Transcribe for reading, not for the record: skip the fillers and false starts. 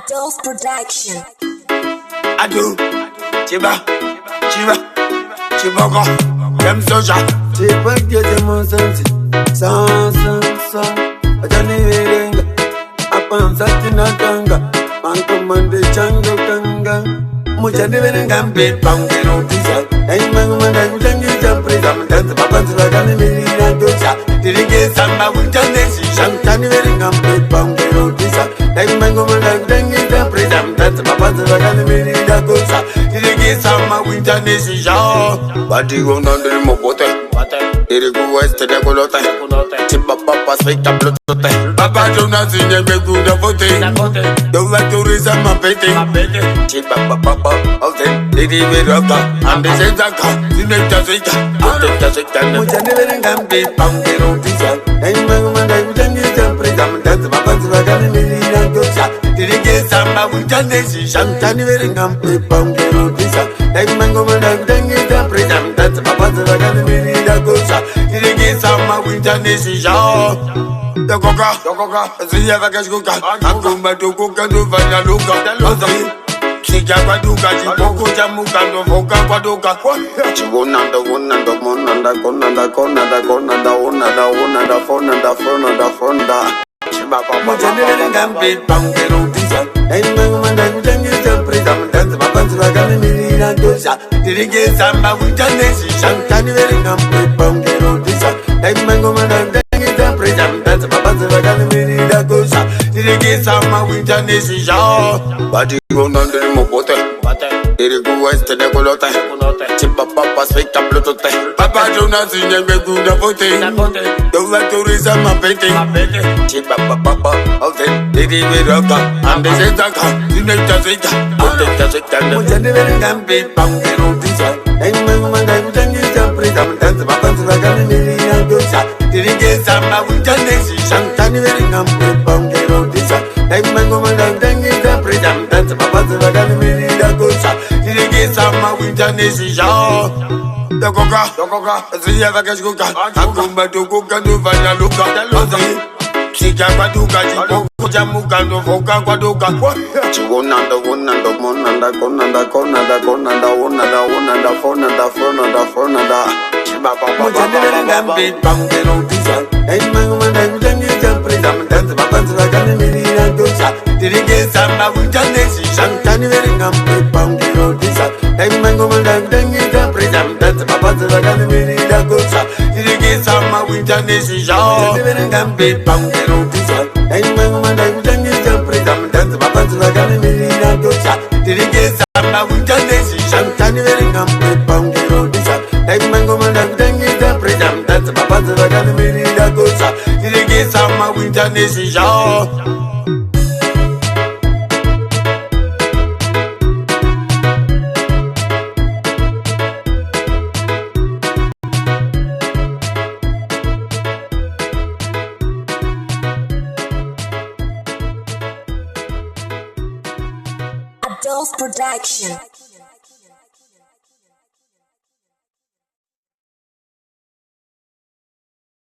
Adolf Production. I do. Chiba, Chibago, them soldier. Chiba get them on sense. Son. I don't need it. Upon such a tanga. Man command the chango kanga. Mucha living can be pumpkin on this side. Hey, man, I can get a prison. That's the papa to the enemy and do that. Did he get some with the nation? Can you very come be pumpkin on this side? Hey, man, I can get a prison. That's the papa to the enemy and do that. Did he get some with the nation? But you won't under the mopote. Did he go west to the Golote? Chiba papa speak up Bluetooth. Papa Jonas in the good of voting. Don't like to reason my petty. Chiba papa, okay, Lady Veroka, and the Zaka, the Netazika, which I never can be pumpkin on this side. And man, I would get a prison. That's the papa to the enemy and do that. Did he get some with the nation? Can you very come be pumpkin on this side? Like mango, I would get a prison. That's the papa to the enemy and do that. Did he get some with the nation? The coca, see if I can cook. I'm going to cook and do Vanaluka. Sija kwa duka, jipoko jamuka, novoka kwa duka. Chibona da wona da mona da kona da ona da fona da fonda. Chiba papa jane ngambe pangero tisa. Hey mama da kutangi tempresa, mtanza mapanza la gani milina dosa. Dirige samba kutanesi, shantani veri ngambe pangero tisa. Hey mama da kutangi tempresa, mtanza mapanza la gani milina dosa. Dirige samba kutanesi, shantani. Badi go under the mopote. Did he go west to the Golote? Chiba papa speak up Bluetooth. Papa Jonas in the good of voting. Don't like to reason my petty. Chiba papa, okay, Lady Veroka, and the Zaka, the Netazika, which I never can be pumpkin on this side. And man, I would get a prison. That's the papa to the enemy and do that. Did he get some with the nation? Can you very come be pumpkin on this side? And man, I would get a prison. That's the papa to the enemy and do that. Did he get some with the nation? The coca, see if I can cook. I'm going to cook and do Vanaluka. Sija kwa duka, jipoko jamuka, novoka kwa duka. Chiwona da wona da mona da kona da ona da fona da. Chiba papa mucha nene ngambi pumpkin on this side. Hey mama da kutangi tempresa, mtanza mapanza la gani milina dosa. Dirige samba with the nation, can you very ngambi pumpkin on this side. Hey mama da kutangi tempresa, mtanza mapanza la gani milina dosa. Dirige samba with the nation, never ngambi pumpkin on this side. Hey mama da kutangi tempresa, mtanza mapanza la gani milina dosa. Dirige samba with the nation, can you very ngambi pumpkin on this side. Hey mama da kutangi tempresa, mtanza mapanza la gani milina dosa. Dirige samba with the nation. Adolf Production.